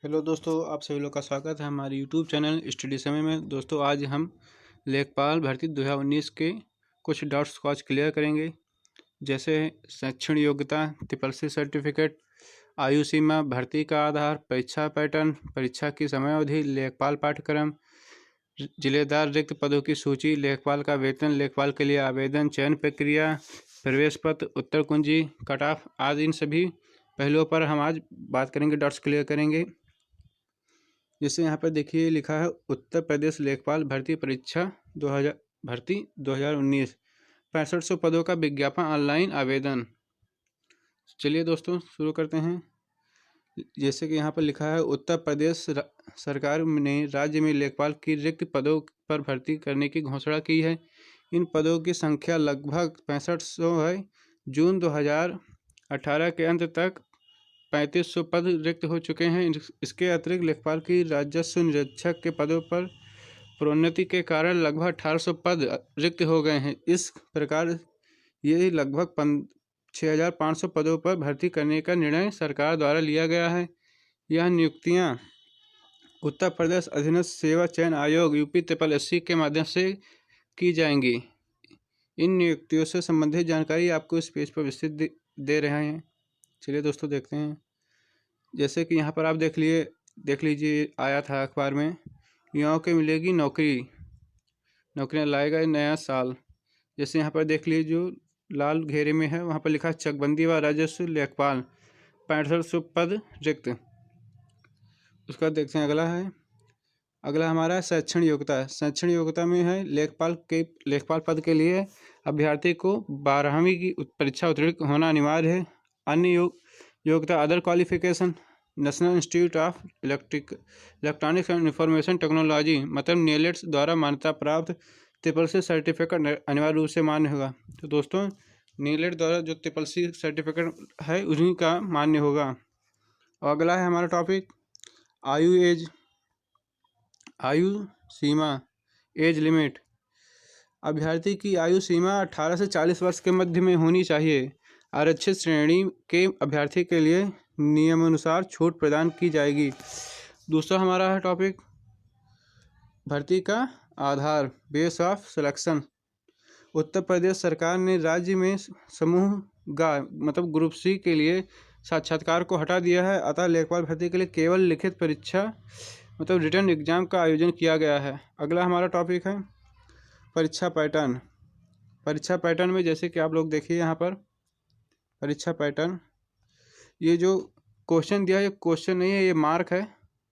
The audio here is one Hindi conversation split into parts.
हेलो दोस्तों, आप सभी लोग का स्वागत है हमारे यूट्यूब चैनल स्टडी समय में। दोस्तों आज हम लेखपाल भर्ती 2019 के कुछ डाउट्स को आज क्लियर करेंगे, जैसे शैक्षणिक योग्यता, त्रिपल सर्टिफिकेट, आयु सीमा, भर्ती का आधार, परीक्षा पैटर्न, परीक्षा की समयावधि, लेखपाल पाठ्यक्रम, जिलेदार रिक्त पदों की सूची, लेखपाल का वेतन, लेखपाल के लिए आवेदन, चयन प्रक्रिया, प्रवेश पत्र, उत्तर कुंजी, कट ऑफ आदि इन सभी पहलुओं पर हम आज बात करेंगे, डाउट्स क्लियर करेंगे। जैसे यहाँ पर देखिए लिखा है उत्तर प्रदेश लेखपाल भर्ती परीक्षा 2019 6500 पदों का विज्ञापन ऑनलाइन आवेदन। चलिए दोस्तों शुरू करते हैं। जैसे कि यहाँ पर लिखा है उत्तर प्रदेश सरकार ने राज्य में लेखपाल की रिक्त पदों पर भर्ती करने की घोषणा की है। इन पदों की संख्या लगभग 6500 है। जून 2018 के अंत तक 3500 पद रिक्त हो चुके हैं। इसके अतिरिक्त लेखपाल की राजस्व निरीक्षक के पदों पर प्रोन्नति के कारण लगभग 1800 पद रिक्त हो गए हैं। इस प्रकार ये लगभग 6500 पदों पर भर्ती करने का निर्णय सरकार द्वारा लिया गया है। यह नियुक्तियां उत्तर प्रदेश अधीनस्थ सेवा चयन आयोग UP-SSC के माध्यम से की जाएंगी। इन नियुक्तियों से संबंधित जानकारी आपको इस पेज पर विस्तृत दे रहे हैं। चलिए दोस्तों देखते हैं। जैसे कि यहाँ पर आप देख लीजिए आया था अखबार में, युवाओं को मिलेगी नौकरियाँ लाएगा नया साल। जैसे यहाँ पर देख लीजिए जो लाल घेरे में है वहाँ पर लिखा चकबंदी व राजस्व लेखपाल 6500 पद रिक्त। उसका देखते हैं अगला हमारा शैक्षणिक योग्यता। शैक्षणिक योग्यता में है लेखपाल पद के लिए अभ्यर्थी को 12वीं की परीक्षा उत्तीर्ण होना अनिवार्य है। अन्य योग्यता other qualification national institute of electronics and information technology मतलब NIELITS द्वारा मान्यता प्राप्त SSC सर्टिफिकेट अनिवार्य रूप से मान्य होगा। तो दोस्तों NIELITS द्वारा जो SSC सर्टिफिकेट है उन्हीं का मान्य होगा। और अगला है हमारा टॉपिक आयु सीमा एज लिमिट। अभ्यर्थी की आयु सीमा 18 से 40 वर्ष के मध्य में होनी चाहिए। आरक्षित श्रेणी के अभ्यर्थी के लिए नियमानुसार छूट प्रदान की जाएगी। दूसरा हमारा है टॉपिक भर्ती का आधार base of selection. Uttar Pradesh सरकार ने राज्य में समूह ग मतलब ग्रुप C के लिए साक्षात्कार को हटा दिया है। अतः लेखपाल भर्ती के लिए केवल लिखित परीक्षा मतलब रिटर्न एग्जाम का आयोजन किया गया है। अगला हमारा टॉपिक है परीक्षा पैटर्न। परीक्षा पैटर्न में जैसे कि आप लोग देखिए यहाँ पर परीक्षा पैटर्न, ये जो क्वेश्चन दिया है ये क्वेश्चन नहीं है, ये मार्क है,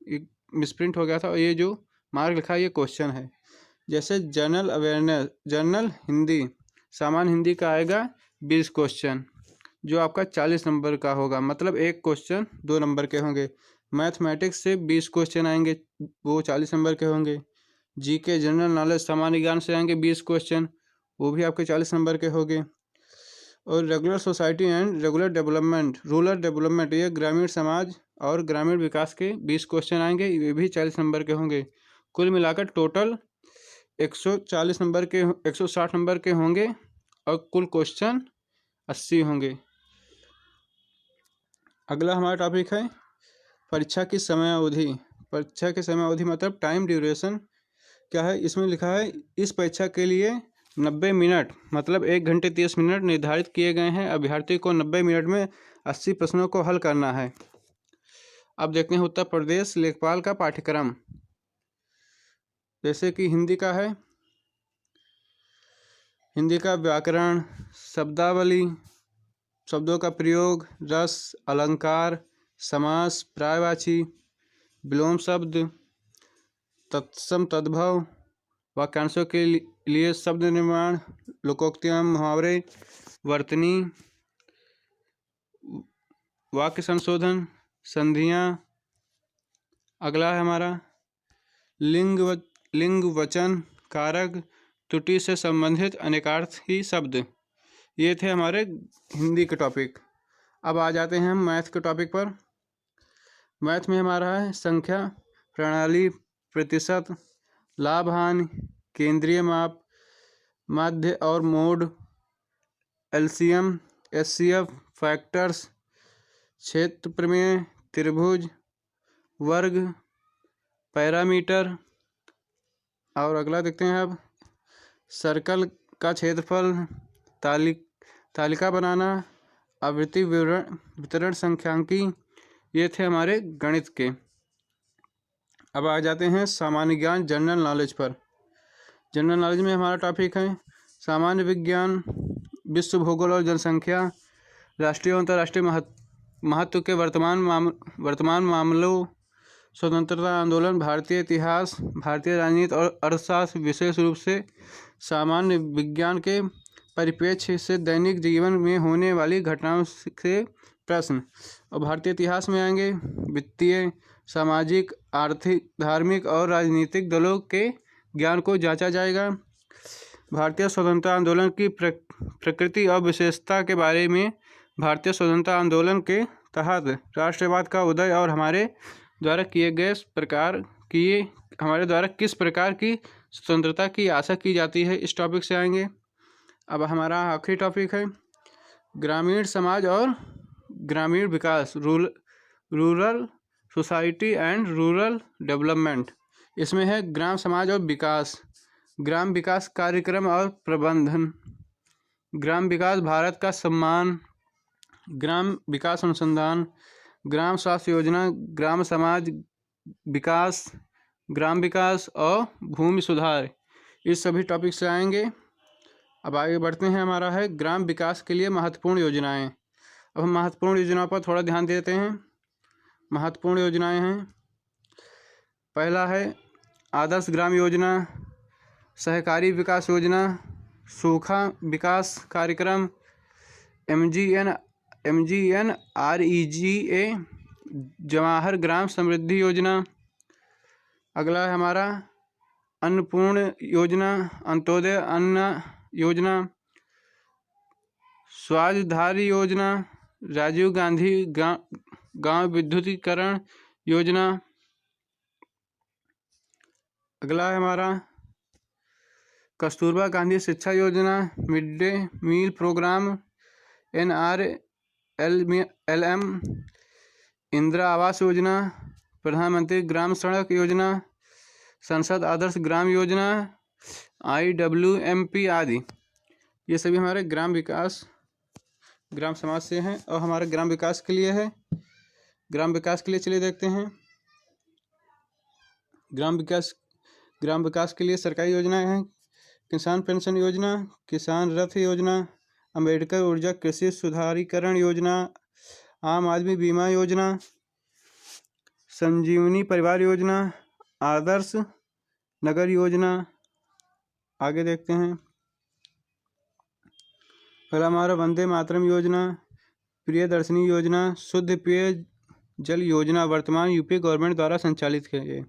ये मिसप्रिंट हो गया था। और ये जो मार्क लिखा है ये क्वेश्चन है। जैसे जनरल अवेयरनेस, जनरल हिंदी, सामान्य हिंदी का आएगा 20 क्वेश्चन जो आपका 40 नंबर का होगा, मतलब एक क्वेश्चन 2 नंबर के होंगे। मैथमेटिक्स से 20 क्वेश्चन आएंगे, वो 40 नंबर के होंगे। GK जनरल नॉलेज सामान्य ज्ञान से आएंगे 20 क्वेश्चन, वो भी आपके 40 नंबर के होंगे। और regular society and regular development, rural development, ये ग्रामीण समाज और ग्रामीण विकास के 20 क्वेश्चन आएंगे, ये भी 40 नंबर के होंगे। कुल मिलाकर टोटल 140 नंबर के 160 नंबर के होंगे और कुल क्वेश्चन 80 होंगे। अगला हमारा टॉपिक है परीक्षा की समयावधि। परीक्षा की समयावधि मतलब टाइम ड्यूरेशन क्या है। इसमें लिखा है इस परीक्षा के लिए 90 मिनट मतलब 1 घंटे 30 मिनट निर्धारित किए गए हैं। अभ्यर्थी को 90 मिनट में 80 प्रश्नों को हल करना है। अब देखते हैं उत्तर प्रदेश लेखपाल का पाठ्यक्रम। जैसे कि हिंदी का है, हिंदी का व्याकरण, शब्दावली, शब्दों का प्रयोग, रस, अलंकार, समास, पर्यायवाची, विलोम शब्द, तत्सम तद्भव, वाक्यांशों के लिए शब्द निर्माण, लोकोक्तियाँ, मुहावरे, वर्तनी, वाक्य संशोधन, संधियाँ। अगला है हमारा लिंग वचन कारक त्रुटि से संबंधित अनेकार्थी शब्द। ये थे हमारे हिंदी के टॉपिक। अब आ जाते हैं हम मैथ के टॉपिक पर। मैथ में हमारा है संख्या प्रणाली, प्रतिशत, लाभ हानि, केंद्रीय माप, माध्य और मोड, LCM, SCF, फैक्टर्स, क्षेत्र प्रमेय, त्रिभुज, वर्ग पैरामीटर। और अगला देखते हैं अब, सर्कल का क्षेत्रफल, तालिका बनाना, आवृत्ति वितरण सांख्यिकी। ये थे हमारे गणित के। अब आ जाते हैं सामान्य ज्ञान जनरल नॉलेज पर। जनरल नॉलेज में हमारा टॉपिक है सामान्य विज्ञान, विश्व भूगोल और जनसंख्या, राष्ट्रीय और अंतर्राष्ट्रीय महत्व के वर्तमान मामलों, स्वतंत्रता आंदोलन, भारतीय इतिहास, भारतीय राजनीति और अर्थशास्त्र। विशेष रूप से सामान्य विज्ञान के परिप्रेक्ष्य से दैनिक जीवन में होने वाली घटनाओं से प्रश्न। और भारतीय इतिहास में आएंगे वित्तीय, सामाजिक, आर्थिक, धार्मिक और राजनीतिक दलों के ज्ञान को जांचा जाएगा। भारतीय स्वतंत्रता आंदोलन की प्रकृति और विशेषता के बारे में, भारतीय स्वतंत्रता आंदोलन के तहत राष्ट्रवाद का उदय और हमारे द्वारा किस प्रकार की स्वतंत्रता की आशा की जाती है, इस टॉपिक से आएंगे। अब हमारा आखिरी टॉपिक है ग्रामीण समाज और ग्रामीण विकास, rural society and rural development. इसमें है ग्राम समाज और विकास, ग्राम विकास कार्यक्रम और प्रबंधन, ग्राम विकास भारत का सम्मान, ग्राम विकास अनुसंधान, ग्राम स्वास्थ्य योजना, ग्राम समाज विकास, ग्राम विकास और भूमि सुधार। इस सभी टॉपिक से आएंगे। अब आगे बढ़ते हैं, हमारा है ग्राम विकास के लिए महत्वपूर्ण योजनाएं। अब हम महत्वपूर्ण योजनाओं पर थोड़ा ध्यान देते हैं। महत्वपूर्ण योजनाएं हैं, पहला है आदर्श ग्राम योजना, सहकारी विकास योजना, सूखा विकास कार्यक्रम, MGNREGA, जवाहर ग्राम समृद्धि योजना। अगला है हमारा अन्नपूर्ण योजना, अंत्योदय अन्न योजना, स्वाजधारी योजना, राजीव गांधी गांव विद्युतीकरण योजना। अगला है हमारा Kasturba Gandhi Shiksha Yojana, mid day meal programme, NRLM, Indira Awas Yojana, प्रधानमंत्री ग्राम सड़क योजना, संसद आदर्श ग्राम योजना, IWMP आदि। ये सभी हमारे ग्राम समाज से हैं और हमारे ग्राम विकास के लिए है। ग्राम विकास के लिए चलिए देखते हैं। ग्राम विकास के लिए सरकारी योजनाएं हैं किसान पेंशन योजना, किसान रथ योजना, अंबेडकर ऊर्जा कृषि सुधारीकरण योजना, आम आदमी बीमा योजना, संजीवनी परिवार योजना, आदर्श नगर योजना। आगे देखते हैं, पहला हमारा वंदे मातरम योजना, प्रियदर्शनी योजना, शुद्ध पेय जल योजना वर्तमान यूपी गवर्नमेंट द्वारा संचालित है।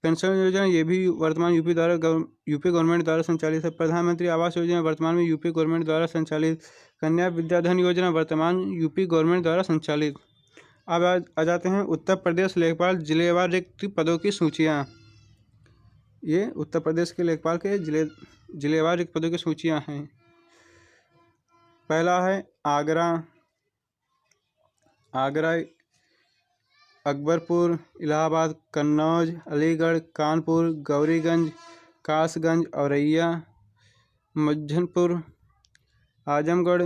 पेंशन योजना ये भी वर्तमान यूपी गवर्नमेंट द्वारा संचालित है। प्रधानमंत्री आवास योजना वर्तमान में यूपी गवर्नमेंट द्वारा संचालित। कन्या विद्याधन योजना वर्तमान यूपी गवर्नमेंट द्वारा संचालित। अब आ जाते हैं उत्तर प्रदेश लेखपाल जिलेवार रिक्त पदों की सूचियाँ। ये उत्तर प्रदेश के लेखपाल के जिलेवार रिक्त पदों की सूचियाँ हैं। पहला है आगरा, अकबरपुर, इलाहाबाद, कन्नौज, अलीगढ़, कानपुर, गौरीगंज, कासगंज, औरैया, मुजफ्फरपुर, आजमगढ़,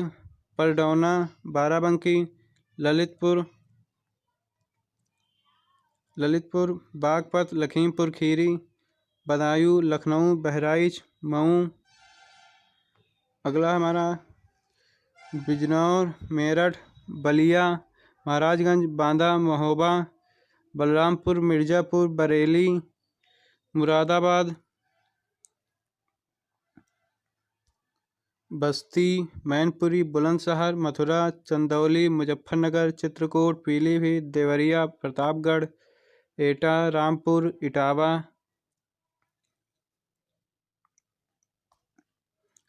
परडौना, बाराबंकी, ललितपुर, बागपत, लखीमपुर खीरी, बदायूं, लखनऊ, बहराइच, मऊ। अगला हमारा बिजनौर, मेरठ, बलिया, महाराजगंज, बांदा, महोबा, बलरामपुर, मिर्ज़ापुर, बरेली, मुरादाबाद, बस्ती, मैनपुरी, बुलंदशहर, मथुरा, चंदौली, मुजफ्फरनगर, चित्रकूट, पीलीभीत, देवरिया, प्रतापगढ़, एटा, रामपुर, इटावा,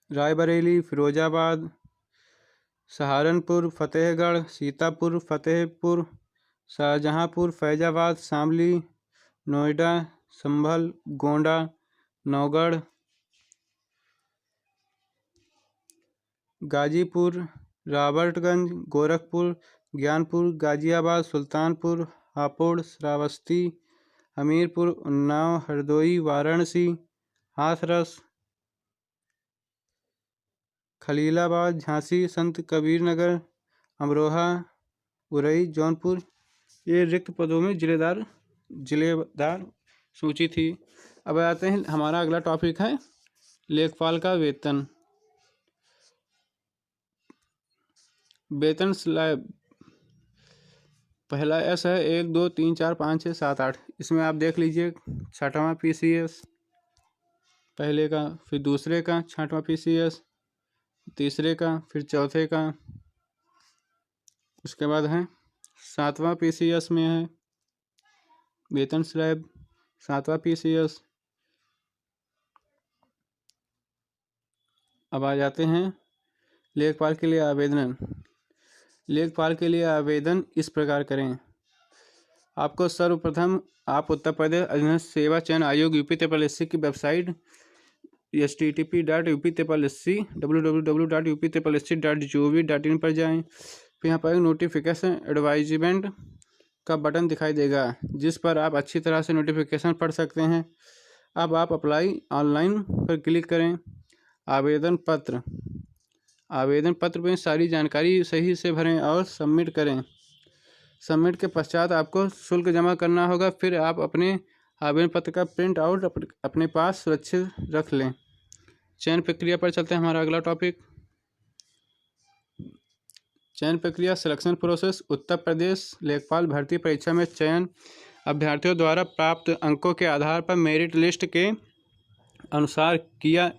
रायबरेली, फिरोजाबाद, सहारनपुर, फतेहगढ़, सीतापुर, फतेहपुर, शाहजहांपुर, फैजाबाद, शामली, नोएडा, संभल, गोंडा, नौगढ़, गाजीपुर, रॉबर्टगंज, गोरखपुर, ज्ञानपुर, गाजियाबाद, सुल्तानपुर, हापुड़, श्रावस्ती, हमीरपुर, उन्नाव, हरदोई, वाराणसी, हाथरस, खलीलाबाद, झांसी, संत कबीर नगर, अमरोहा, उरई, जौनपुर। ये रिक्त पदों में जिलेदार सूची थी। अब आते हैं, हमारा अगला टॉपिक है लेखपाल का वेतन। वेतन स्लैब पहला एस है 1 2 3 4 5 6 7 8। इसमें आप देख लीजिए 6वां PCS पहले का, फिर दूसरे का 6वां PCS, तीसरे का, फिर चौथे का, उसके बाद है 7वां PCS में है वेतन स्लैब 7वां PCS। अब आ जाते हैं लेखपाल के लिए आवेदन। लेखपाल के लिए आवेदन इस प्रकार करें। आपको सर्वप्रथम आप उत्तर प्रदेश अधीनस्थ सेवा चयन आयोग UP-SC की वेबसाइट http://up-sc www.up-sc.gov.in पर जाएं। फिर यहाँ पर नोटिफिकेशन एडवाइजमेंट का बटन दिखाई देगा, जिस पर आप अच्छी तरह से नोटिफिकेशन पढ़ सकते हैं। अब आप अप्लाई ऑनलाइन पर क्लिक करें। आवेदन पत्र में सारी जानकारी सही से भरें और सबमिट करें। सबमिट के पश्चात आपको शुल्क जमा करना होगा। फिर आप अपने आवेदन पत्र का प्रिंट आउट अपने पास सुरक्षित रख लें। चयन प्रक्रिया पर चलते हैं। हमारा अगला टॉपिक चयन प्रक्रिया सिलेक्शन प्रोसेस। उत्तर प्रदेश लेखपाल भर्ती परीक्षा में चयन अभ्यर्थियों द्वारा प्राप्त अंकों के आधार पर मेरिट लिस्ट के अनुसार किया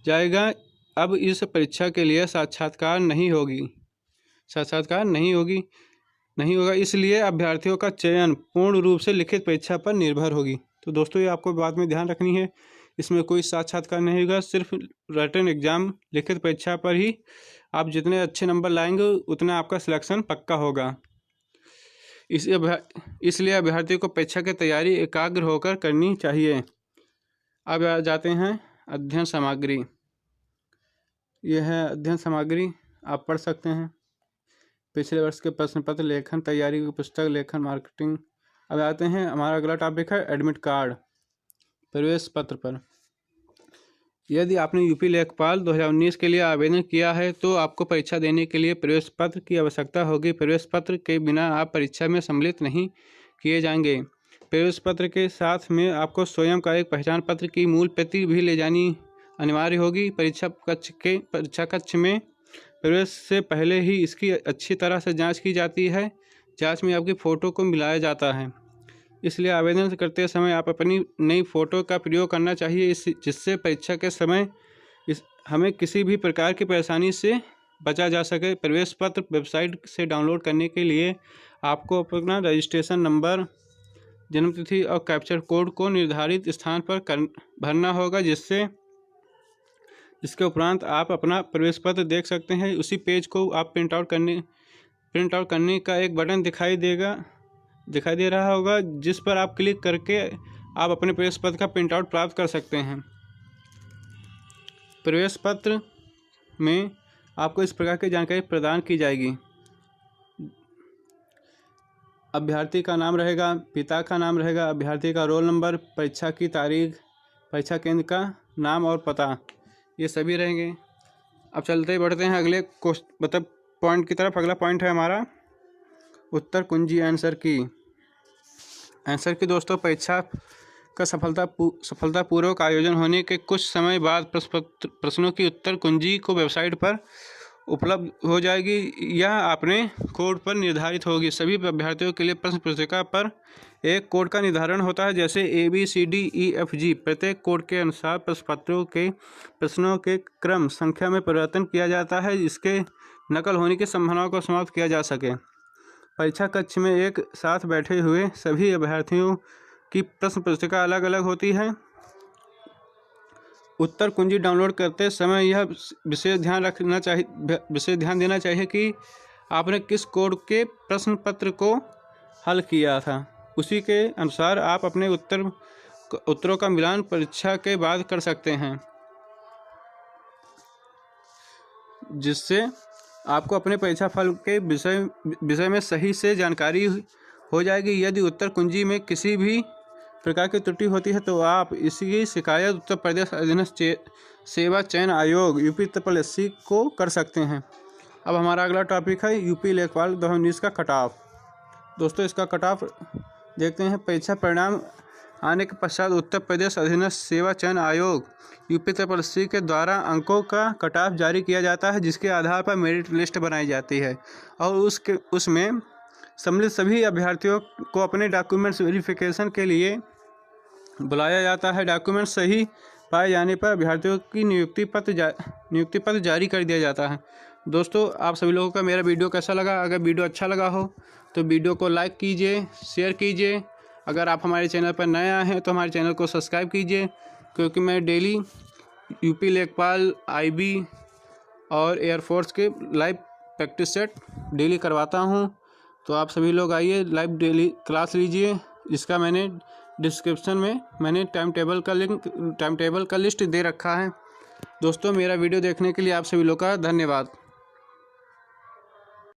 जाएगा। अब इस परीक्षा के लिए साक्षात्कार नहीं होगा, इसलिए अभ्यर्थियों का चयन पूर्ण रूप से लिखित परीक्षा पर निर्भर होगी। तो दोस्तों ये आपको बात में ध्यान रखनी है, इसमें कोई साक्षात्कार नहीं होगा, सिर्फ रिटन एग्जाम लिखित परीक्षा पर ही आप जितने अच्छे नंबर लाएंगे उतना आपका सिलेक्शन पक्का होगा। इसलिए अभ्यर्थी को परीक्षा की तैयारी एकाग्र होकर करनी चाहिए। अब आ जाते हैं अध्ययन सामग्री। यह है अध्ययन सामग्री, आप पढ़ सकते हैं। पिछले वर्ष के प्रश्न पत्र, लेखन तैयारी की पुस्तक, लेखन मार्केटिंग। अब आते हैं, हमारा अगला टॉपिक है एडमिट कार्ड। प्रवेश पत्र पर यदि आपने यूपी लेखपाल 2019 के लिए आवेदन किया है तो आपको परीक्षा देने के लिए प्रवेश पत्र की आवश्यकता होगी। प्रवेश पत्र के बिना आप परीक्षा में सम्मिलित नहीं किए जाएंगे। प्रवेश पत्र के साथ में आपको स्वयं का एक पहचान पत्र की मूल प्रति भी ले जानी अनिवार्य होगी। परीक्षा कक्ष में प्रवेश से पहले ही इसकी अच्छी तरह से जांच की जाती है। जांच में आपकी फ़ोटो को मिलाया जाता है, इसलिए आवेदन करते समय आप अपनी नई फ़ोटो का प्रयोग करना चाहिए, जिससे परीक्षा के समय हमें किसी भी प्रकार की परेशानी से बचा जा सके। प्रवेश पत्र वेबसाइट से डाउनलोड करने के लिए आपको अपना रजिस्ट्रेशन नंबर, जन्मतिथि और कैप्चर कोड को निर्धारित स्थान पर भरना होगा, इसके उपरांत आप अपना प्रवेश पत्र देख सकते हैं। उसी पेज को आप प्रिंट आउट करने का एक बटन दिखाई दे रहा होगा, जिस पर आप क्लिक करके आप अपने प्रवेश पत्र का प्रिंट आउट प्राप्त कर सकते हैं। प्रवेश पत्र में आपको इस प्रकार की जानकारी प्रदान की जाएगी। अभ्यर्थी का नाम रहेगा, पिता का नाम रहेगा, अभ्यर्थी का रोल नंबर, परीक्षा की तारीख, परीक्षा केंद्र का नाम और पता, ये सभी रहेंगे। अब चलते बढ़ते हैं अगले पॉइंट की तरफ। अगला पॉइंट है हमारा उत्तर कुंजी आंसर की दोस्तों, परीक्षा का सफलतापूर्वक आयोजन होने के कुछ समय बाद प्रश्नों की उत्तर कुंजी को वेबसाइट पर उपलब्ध हो जाएगी। यह अपने कोड पर निर्धारित होगी। सभी अभ्यर्थियों के लिए प्रश्न पुस्तिका पर एक कोड का निर्धारण होता है, जैसे ABCDEFG। प्रत्येक कोड के अनुसार प्रश्नों के क्रम संख्या में परिवर्तन किया जाता है, जिसके नकल होने की संभावना को समाप्त किया जा सके। परीक्षा कक्ष में एक साथ बैठे हुए सभी अभ्यर्थियों की प्रश्न पुस्तिका अलग अलग होती है। उत्तर कुंजी डाउनलोड करते समय यह विशेष ध्यान देना चाहिए कि आपने किस कोड के प्रश्न पत्र को हल किया था। उसी के अनुसार आप अपने उत्तरों का मिलान परीक्षा के बाद कर सकते हैं, जिससे आपको अपने परीक्षा फल के विषय में सही से जानकारी हो जाएगी। यदि उत्तर कुंजी में किसी भी प्रकार की त्रुटि होती है तो आप इसकी शिकायत उत्तर प्रदेश अधीनस्थ सेवा चयन आयोग UP-SSC को कर सकते हैं। अब हमारा अगला टॉपिक है यूपी लेखपाल 2019 का कट ऑफ। दोस्तों इसका कट ऑफ देखते हैं। परीक्षा परिणाम आने के पश्चात उत्तर प्रदेश अधीनस्थ सेवा चयन आयोग UP-SSC के द्वारा अंकों का कट ऑफ जारी किया जाता है, जिसके आधार पर मेरिट लिस्ट बनाई जाती है और उसमें सम्मिलित सभी अभ्यर्थियों को अपने डॉक्यूमेंट्स वेरिफिकेशन के लिए बुलाया जाता है। डॉक्यूमेंट सही पाए जाने पर अभ्यर्थियों की नियुक्ति पत्र जारी कर दिया जाता है। दोस्तों आप सभी लोगों का मेरा वीडियो कैसा लगा? अगर वीडियो अच्छा लगा हो तो वीडियो को लाइक कीजिए, शेयर कीजिए। अगर आप हमारे चैनल पर नए आए हैं तो हमारे चैनल को सब्सक्राइब कीजिए, क्योंकि मैं डेली यूपी लेखपाल, IB और एयरफोर्स के लाइव प्रैक्टिस सेट डेली करवाता हूं। तो आप सभी लोग आइए, लाइव डेली क्लास लीजिए। इसका मैंने डिस्क्रिप्शन में टाइम टेबल का लिस्ट दे रखा है। दोस्तों मेरा वीडियो देखने के लिए आप सभी लोग का धन्यवाद।